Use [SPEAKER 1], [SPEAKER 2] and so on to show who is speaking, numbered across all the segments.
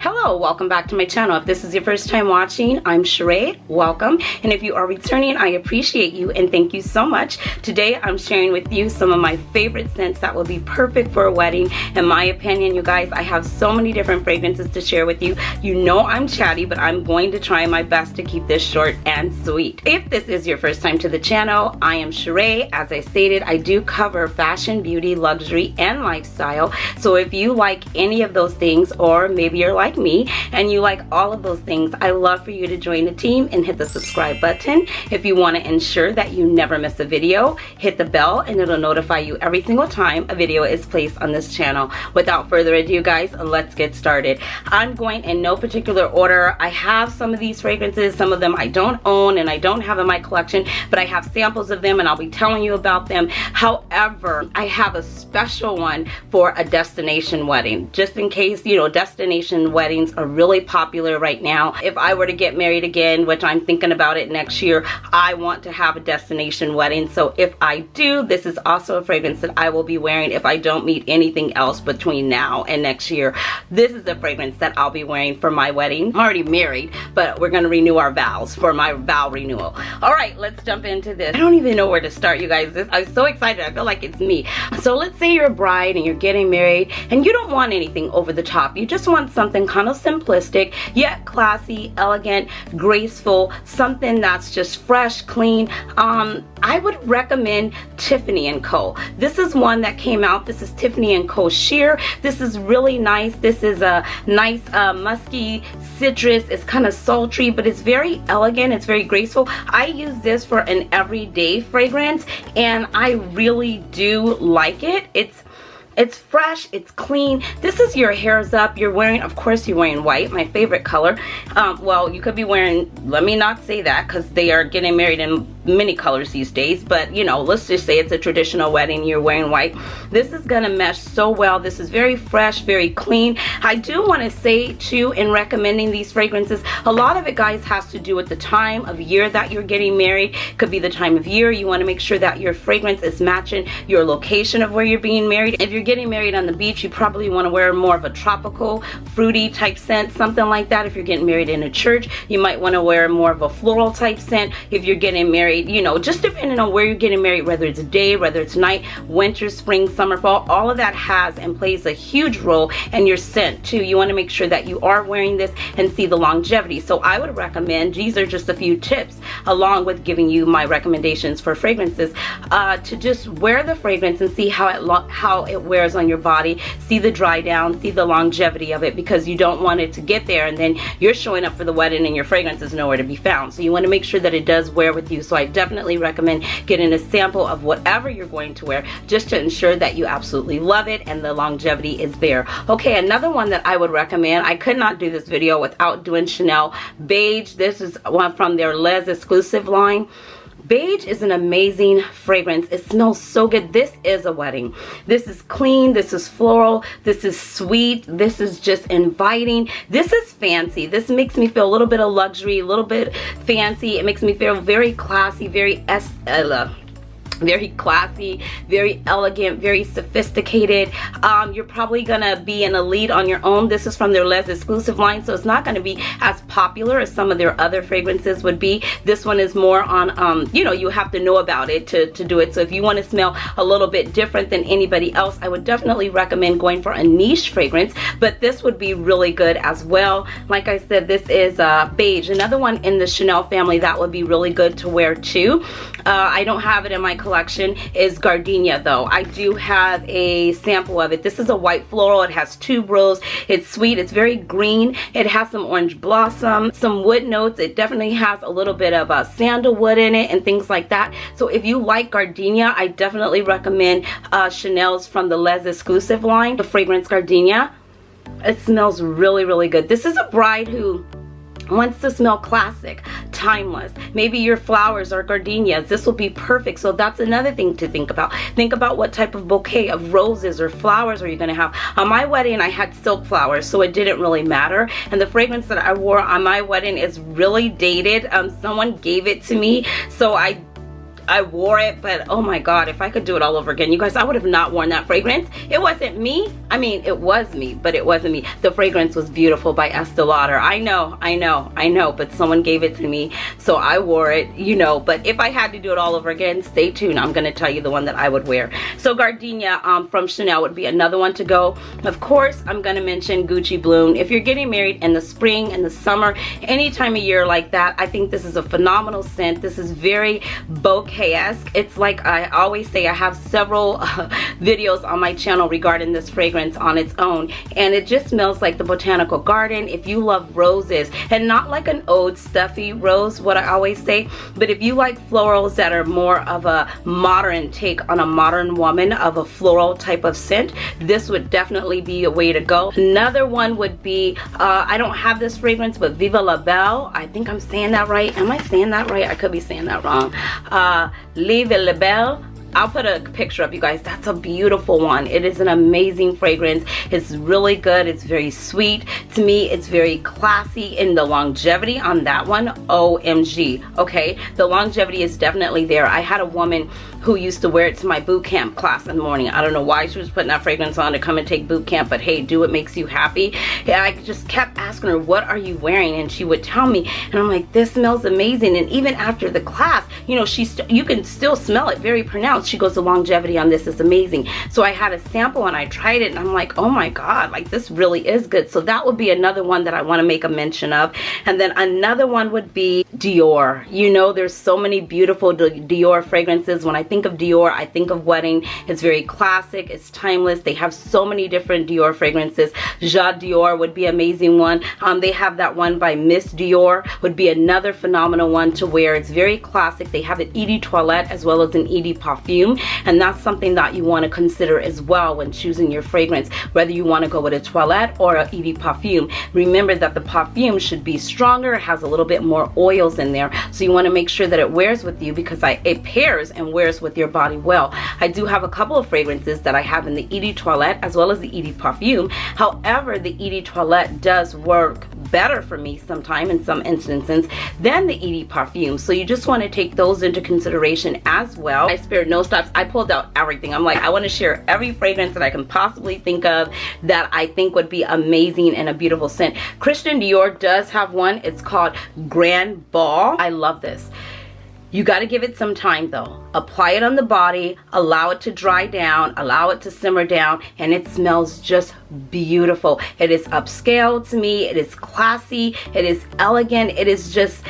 [SPEAKER 1] Hello, welcome back to my channel. If this is your first time watching, I'm Sheree. Welcome. And if you are returning, I appreciate you and thank you so much. Today, I'm sharing with you some of my favorite scents that will be perfect for a wedding. In my opinion, you guys, I have so many different fragrances to share with you. You know I'm chatty, but I'm going to try my best to keep this short and sweet. If this is your first time to the channel, I am Sheree. As I stated, I do cover fashion, beauty, luxury, and lifestyle. So if you like any of those things, or maybe you're like me and you like all of those things, I love for you to join the team and hit the subscribe button. If you want to ensure that you never miss a video, hit the bell and it'll notify you every single time a video is placed on this channel. Without further ado, guys, let's get started. I'm going in no particular order. I have some of these fragrances, some of them I don't own and I don't have in my collection, but I have samples of them and I'll be telling you about them. However, I have a special one for a destination wedding, just in case, you know, destination weddings are really popular right now. If I were to get married again, which I'm thinking about it next year, I want to have a destination wedding. So if I do, this is also a fragrance that I will be wearing if I don't meet anything else between now and next year. This is the fragrance that I'll be wearing for my wedding. I'm already married, but we're going to renew our vows for my vow renewal. All right, let's jump into this. I don't even know where to start, you guys. I'm so excited. I feel like it's me. So let's say you're a bride and you're getting married and you don't want anything over the top. You just want something kind of simplistic, yet classy, elegant, graceful, something that's just fresh, clean. I would recommend Tiffany Co. This is one that came out. This is Tiffany Co Sheer. This is really nice. This is a nice musky citrus. It's kind of sultry, but it's very elegant. It's very graceful. I use this for an everyday fragrance and I really do like it. It's fresh, it's clean. This is your hair's up. You're wearing, of course, you're wearing white, my favorite color. Well, you could be wearing, let me not say that because they are getting married in many colors these days, but you know, let's just say it's a traditional wedding, you're wearing white. This is gonna mesh so well. This is very fresh, very clean. I do want to say too, in recommending these fragrances, a lot of it, guys, has to do with the time of year that you're getting married. Could be the time of year. You want to make sure that your fragrance is matching your location of where you're being married. If you're getting married on the beach, you probably want to wear more of a tropical, fruity type scent, something like that. If you're getting married in a church, you might want to wear more of a floral type scent. If you're getting married, you know, just depending on where you're getting married, whether it's day, whether it's night, winter, spring, summer, fall, all of that has and plays a huge role in your scent too. You want to make sure that you are wearing this and see the longevity. So I would recommend, these are just a few tips along with giving you my recommendations for fragrances, to just wear the fragrance and see how it wears on your body, see the dry down, see the longevity of it, because you don't want it to get there and then you're showing up for the wedding and your fragrance is nowhere to be found. So you want to make sure that it does wear with you. So I definitely recommend getting a sample of whatever you're going to wear just to ensure that you absolutely love it and the longevity is there. Okay, another one that I would recommend, I could not do this video without doing Chanel Beige. This is one from their Les exclusive line. Beige is an amazing fragrance. It smells so good. This is a wedding. This is clean. This is floral. This is sweet. This is just inviting. This is fancy. This makes me feel a little bit of luxury, a little bit fancy. It makes me feel very classy, very classy, very elegant, very sophisticated. You're probably gonna be in a lead on your own. This is from their Les exclusive line, so it's not gonna be as popular as some of their other fragrances would be. This one is more on, you know, you have to know about it to do it. So if you want to smell a little bit different than anybody else, I would definitely recommend going for a niche fragrance, but this would be really good as well. Like I said, this is Beige. Another one in the Chanel family that would be really good to wear too. I don't have it in my collection is Gardenia though. I do have a sample of it. This is a white floral. It has tuberose. It's sweet. It's very green. It has some orange blossom, some wood notes. It definitely has a little bit of sandalwood in it and things like that. So if you like Gardenia, I definitely recommend Chanel's from the Les exclusive line, the fragrance Gardenia. It smells really, really good. This is a bride who wants to smell classic, timeless. Maybe your flowers are gardenias. This will be perfect. So that's another thing to think about. Think about what type of bouquet of roses or flowers are you going to have. On my wedding, I had silk flowers, so it didn't really matter. And the fragrance that I wore on my wedding is really dated. Someone gave it to me, so I I wore it, but oh my god, if I could do it all over again, you guys, I would have not worn that fragrance. It wasn't me. I mean, it was me, but it wasn't me. The fragrance was Beautiful by Estee Lauder. I know, but someone gave it to me, so I wore it, you know. But if I had to do it all over again, stay tuned. I'm gonna tell you the one that I would wear. So Gardenia from Chanel would be another one to go. Of course, I'm gonna mention Gucci Bloom. If you're getting married in the spring, in the summer, any time of year like that, I think this is a phenomenal scent. This is very bouquet-esque. It's like I always say, I have several videos on my channel regarding this fragrance on its own, and it just smells like the botanical garden. If you love roses, and not like an old stuffy rose, what I always say, but if you like florals that are more of a modern take on a modern woman, of a floral type of scent, this would definitely be a way to go. Another one would be, I don't have this fragrance, but Viva la Belle. I think I'm saying that right. Am I saying that right? I could be saying that wrong. Viva la Belle. I'll put a picture up, you guys. That's a beautiful one. It is an amazing fragrance. It's really good. It's very sweet. To me, it's very classy. In the longevity on that one, OMG. Okay, the longevity is definitely there. I had a woman who used to wear it to my boot camp class in the morning. I don't know why she was putting that fragrance on to come and take boot camp, but hey, do what makes you happy. And I just kept asking her, what are you wearing? And she would tell me, and I'm like, this smells amazing. And even after the class, you know, you can still smell it very pronounced. She goes, the longevity on this is amazing. So I had a sample and I tried it, and I'm like, oh my god, like this really is good. So that would be another one that I want to make a mention of. And then another one would be Dior. You know, there's so many beautiful Dior fragrances. When I think of Dior, I think of wedding. It's very classic, it's timeless. They have so many different Dior fragrances. Jade Dior would be an amazing one. They have that one by Miss Dior, would be another phenomenal one to wear. It's very classic. They have an Eau de Toilette as well as an Eau de Parfum, and that's something that you want to consider as well when choosing your fragrance, whether you want to go with a toilette or a Eau de Parfum. Remember that the perfume should be stronger, it has a little bit more oils in there, so you want to make sure that it wears with you, because it pairs and wears with your body well. I do have a couple of fragrances that I have in the Eau de Toilette as well as the Eau de Parfum. However, the Eau de Toilette does work better for me sometime in some instances than the Eau de Parfum, so you just want to take those into consideration as well. I spared no stops. I pulled out everything. I'm like, I want to share every fragrance that I can possibly think of that I think would be amazing and a beautiful scent. Christian Dior does have one. It's called Grand Ball. I love this. You got to give it some time though. Apply it on the body, allow it to dry down, allow it to simmer down, and it smells just beautiful. It is upscale to me. It is classy. It is elegant. It is just,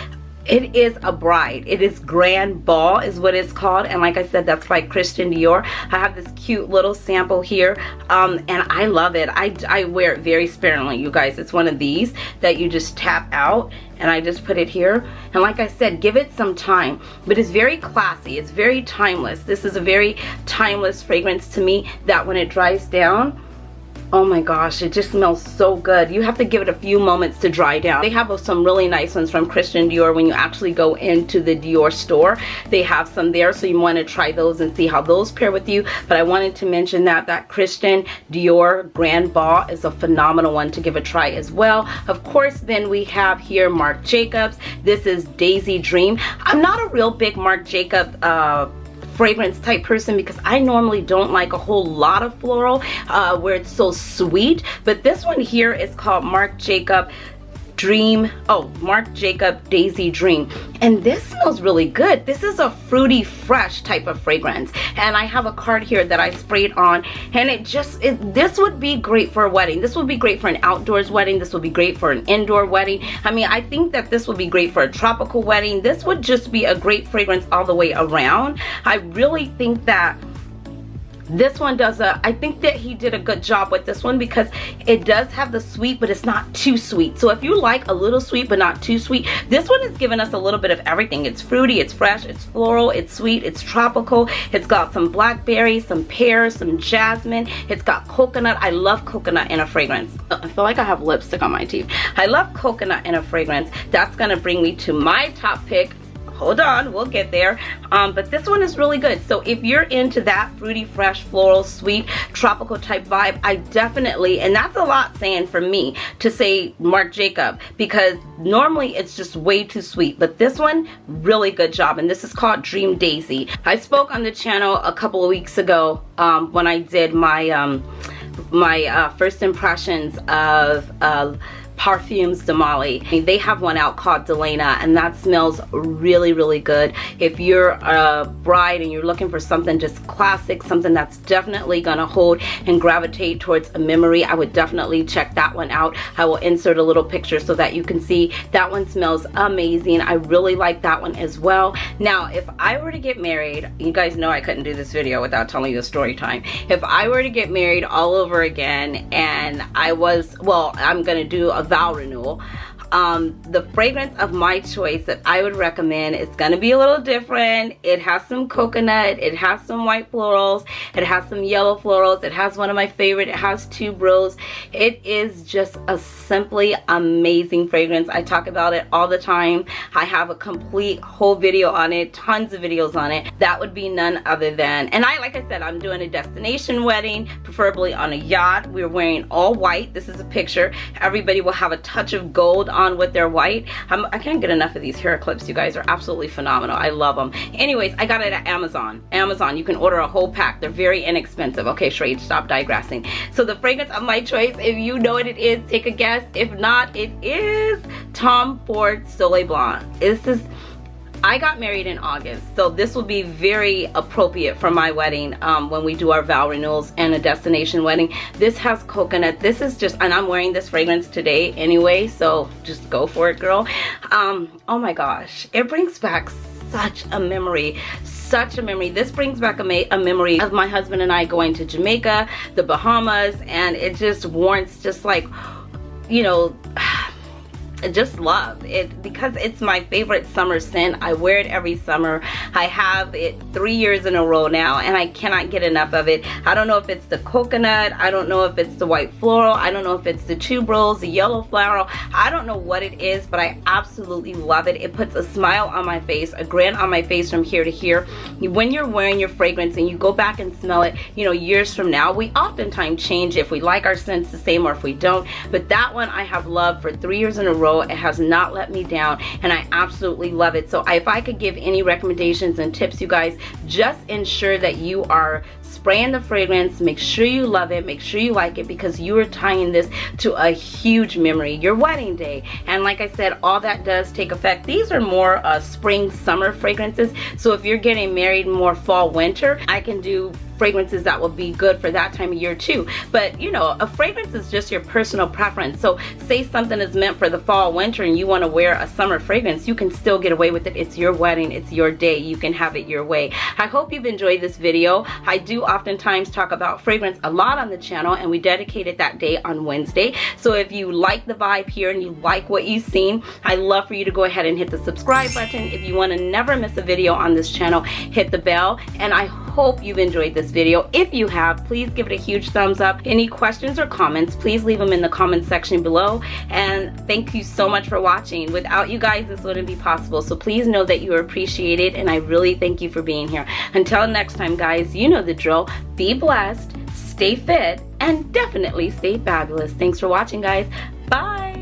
[SPEAKER 1] it is a bride. It is Grand Ball is what it's called, and like I said, that's by Christian Dior. I have this cute little sample here, and I love it. I wear it very sparingly, you guys. It's one of these that you just tap out, and I just put it here, and like I said, give it some time, but it's very classy. It's very timeless. This is a very timeless fragrance to me that when it dries down, oh my gosh, it just smells so good. You have to give it a few moments to dry down. They have some really nice ones from Christian Dior. When you actually go into the Dior store, they have some there, so you want to try those and see how those pair with you. But I wanted to mention that Christian Dior Grand Ball is a phenomenal one to give a try as well. Of course, then we have here Marc Jacobs. This is Daisy Dream. I'm not a real big Marc Jacobs fragrance type person, because I normally don't like a whole lot of floral where it's so sweet, but this one here is called Marc Jacobs Dream. Oh, Marc Jacobs Daisy Dream, and this smells really good. This is a fruity, fresh type of fragrance, and I have a card here that I sprayed on, and this would be great for a wedding. This would be great for an outdoors wedding. This would be great for an indoor wedding. I mean, I think that this would be great for a tropical wedding. This would just be a great fragrance all the way around. I really think that this one does I think that he did a good job with this one, because it does have the sweet, but it's not too sweet. So if you like a little sweet but not too sweet, this one is giving us a little bit of everything. It's fruity, it's fresh, it's floral, it's sweet, it's tropical. It's got some blackberry, some pears, some jasmine. It's got coconut. I love coconut in a fragrance. I feel like I have lipstick on my teeth. I love coconut in a fragrance. That's gonna bring me to my top pick. hold on, we'll get there. But this one is really good. So if you're into that fruity, fresh, floral, sweet, tropical type vibe, I definitely, and that's a lot saying for me to say Marc Jacobs, because normally it's just way too sweet, but this one, really good job. And this is called Dream Daisy. I spoke on the channel a couple of weeks ago when I did my first impressions of Parfums Damali. They have one out called Delina, and that smells really, really good. If you're a bride and you're looking for something just classic, something that's definitely gonna hold and gravitate towards a memory, I would definitely check that one out. I will insert a little picture so that you can see. That one smells amazing. I really like that one as well. Now, if I were to get married, you guys know I couldn't do this video without telling you a story time. If I were to get married all over again and I'm gonna do a vow renewal, the fragrance of my choice that I would recommend is going to be a little different. It has some coconut, it has some white florals, it has some yellow florals, it has one of my favorite, it has tuberose. It is just a simply amazing fragrance. I talk about it all the time. I have a complete whole video on it, tons of videos on it. That would be none other than, and like I said, I'm doing a destination wedding, preferably on a yacht. We're wearing all white. This is a picture. Everybody will have a touch of gold on with their white. I can't get enough of these hair clips. You guys are absolutely phenomenal. I love them. Anyways, I got it at Amazon. You can order a whole pack. They're very inexpensive. Okay, Shrey, stop digressing. So the fragrance of my choice, if you know what it is, take a guess. If not, it is Ford Soleil Blanc. I got married in August, so this will be very appropriate for my wedding when we do our vow renewals and a destination wedding. This has coconut. This is just, and I'm wearing this fragrance today anyway, so just go for it, girl. Oh my gosh, it brings back such a memory. This brings back a memory of my husband and I going to Jamaica, the Bahamas, and it just warrants just like, you know, just love it because it's my favorite summer scent. I wear it every summer. I have it 3 years in a row now, and I cannot get enough of it. I don't know if it's the coconut, I don't know if it's the white floral, I don't know if it's the tuberose, the yellow floral, I don't know what it is, but I absolutely love it. It puts a smile on my face, a grin on my face from here to here. When you're wearing your fragrance and you go back and smell it, you know, years from now, we oftentimes change if we like our scents the same or if we don't, but that one I have loved for 3 years in a row. It has not let me down, and I absolutely love it. So if I could give any recommendations and tips, you guys, just ensure that you are spraying the fragrance. Make sure you love it, make sure you like it, because you are tying this to a huge memory, your wedding day. And like I said, all that does take effect. These are more spring summer fragrances, so if you're getting married more fall winter, I can do fragrances that will be good for that time of year too. But you know, a fragrance is just your personal preference. So say something is meant for the fall winter and you want to wear a summer fragrance, you can still get away with it. It's your wedding, it's your day, you can have it your way. I hope you've enjoyed this video. I do oftentimes talk about fragrance a lot on the channel, and we dedicated that day on Wednesday. So if you like the vibe here and you like what you've seen, I'd love for you to go ahead and hit the subscribe button. If you want to never miss a video on this channel, hit the bell. And I hope you've enjoyed this video. If you have, please give it a huge thumbs up. Any questions or comments, please leave them in the comment section below. And thank you so much for watching. Without you guys, this wouldn't be possible. So please know that you are appreciated, and I really thank you for being here. Until next time, guys, you know the drill. Be blessed, stay fit, and definitely stay fabulous. Thanks for watching, guys. Bye.